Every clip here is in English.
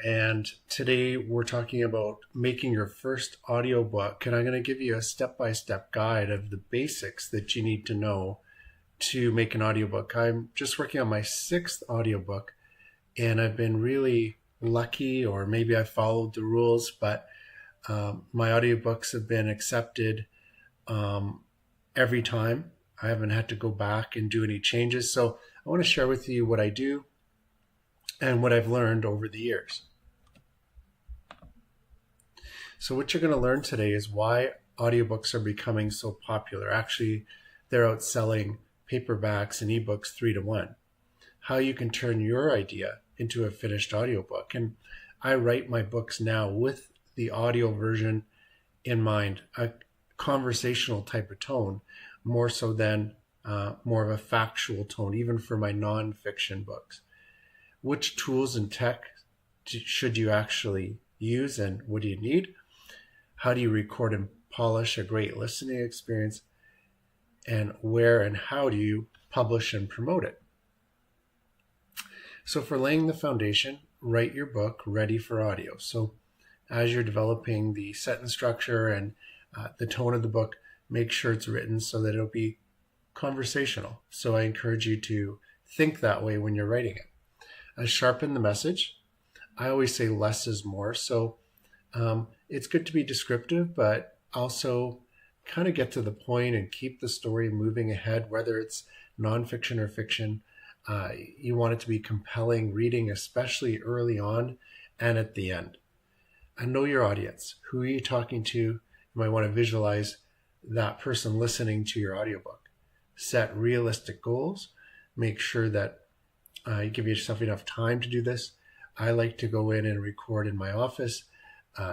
and today we're talking about making your first audiobook, and I'm going to give you a step-by-step guide of the basics that you need to know to make an audiobook. I'm just working on my 6th audiobook, and I've been really lucky, or maybe I followed the rules, but my audiobooks have been accepted every time. I haven't had to go back and do any changes, so I want to share with you what I do and what I've learned over the years. So what you're going to learn today is why audiobooks are becoming so popular. Actually, they're outselling paperbacks and ebooks 3 to 1. How you can turn your idea into a finished audiobook. And I write my books now with the audio version in mind, a conversational type of tone, more so than more of a factual tone, even for my nonfiction books. Which tools and tech should you actually use, and what do you need? How do you record and polish a great listening experience? And where and how do you publish and promote it? So for laying the foundation, write your book ready for audio. So as you're developing the sentence structure and the tone of the book, make sure it's written so that it'll be conversational. So I encourage you to think that way when you're writing it. Sharpen the message. I always say less is more. So it's good to be descriptive, but also kind of get to the point and keep the story moving ahead, whether it's nonfiction or fiction. You want it to be compelling reading, especially early on and at the end. And know your audience. Who are you talking to? You might want to visualize that person listening to your audiobook. Set realistic goals. Make sure that you give yourself enough time to do this. I like to go in and record in my office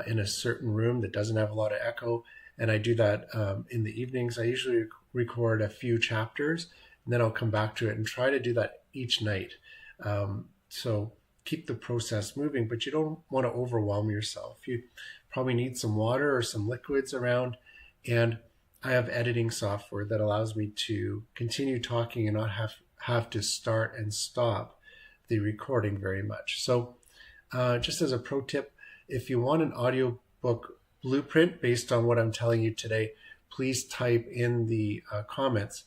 in a certain room that doesn't have a lot of echo. And I do that in the evenings. I usually record a few chapters, and then I'll come back to it and try to do that each night. So keep the process moving, but you don't want to overwhelm yourself. You probably need some water or some liquids around. And I have editing software that allows me to continue talking and not have to start and stop the recording very much. So just as a pro tip, if you want an audiobook blueprint based on what I'm telling you today, please type in the comments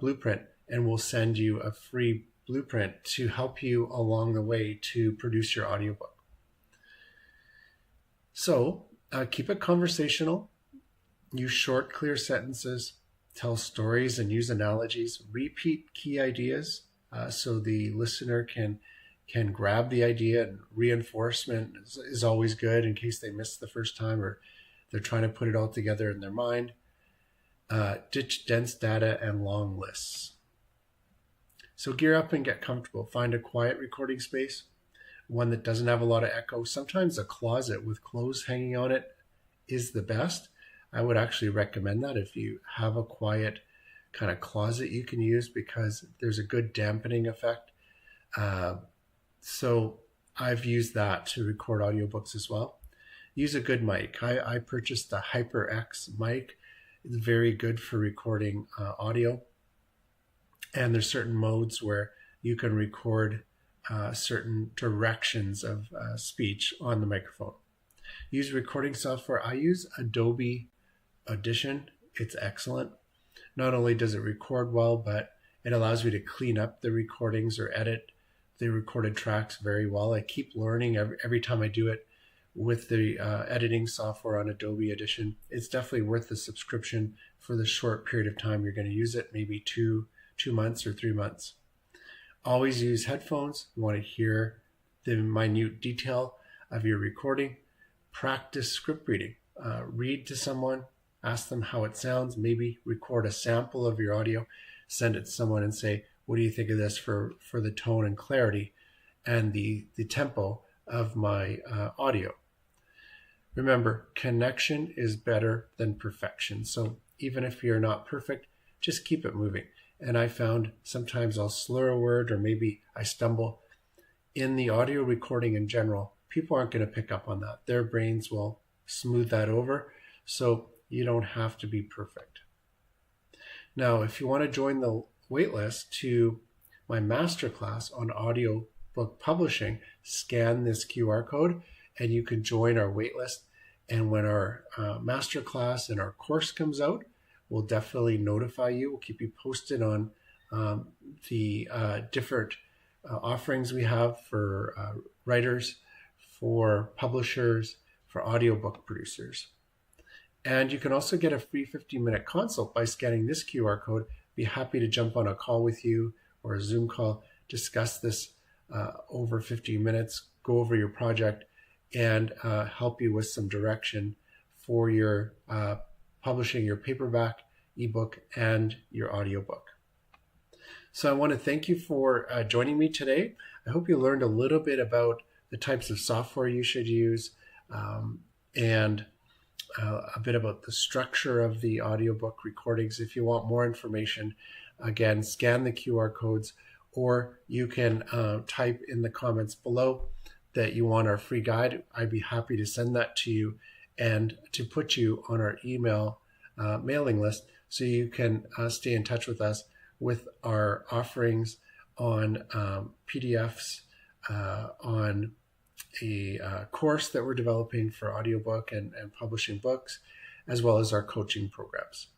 blueprint, and we'll send you a free blueprint to help you along the way to produce your audiobook. So keep it conversational, use short, clear sentences, tell stories and use analogies, repeat key ideas so the listener can grab the idea, and reinforcement is always good in case they missed the first time or they're trying to put it all together in their mind. Ditch dense data and long lists. So gear up and get comfortable. Find a quiet recording space, one that doesn't have a lot of echo. Sometimes a closet with clothes hanging on it is the best. I would actually recommend that if you have a quiet kind of closet you can use, because there's a good dampening effect. So I've used that to record audiobooks as well. Use a good mic. I purchased the HyperX mic. It's very good for recording audio. And there's certain modes where you can record certain directions of speech on the microphone. Use recording software. I use Adobe Audition. It's excellent. Not only does it record well, but it allows me to clean up the recordings or edit the recorded tracks very well. I keep learning every time I do it with the editing software on Adobe Audition. It's definitely worth the subscription for the short period of time you're going to use it, maybe two months or 3 months. Always use headphones. You want to hear the minute detail of your recording. Practice script reading. Read to someone, ask them how it sounds, maybe record a sample of your audio, send it to someone and say, what do you think of this for the tone and clarity and the tempo of my audio? Remember, connection is better than perfection. So even if you're not perfect, just keep it moving. And I found sometimes I'll slur a word or maybe I stumble. In the audio recording in general, people aren't going to pick up on that. Their brains will smooth that over. So you don't have to be perfect. Now, if you want to join the waitlist to my masterclass on audio audiobook publishing, scan this QR code and you can join our waitlist. And when our masterclass and our course comes out, we'll definitely notify you. We'll keep you posted on the different offerings we have for writers, for publishers, for audiobook producers. And you can also get a free 15-minute consult by scanning this QR code. Be happy to jump on a call with you or a Zoom call, discuss this over 15 minutes, go over your project, and help you with some direction for your publishing your paperback, ebook, and your audiobook. So I want to thank you for joining me today. I hope you learned a little bit about the types of software you should use and a bit about the structure of the audiobook recordings. If you want more information, again, scan the QR codes, or you can type in the comments below that you want our free guide. I'd be happy to send that to you and to put you on our email mailing list so you can stay in touch with us with our offerings on PDFs, on a course that we're developing for audiobook and publishing books, as well as our coaching programs.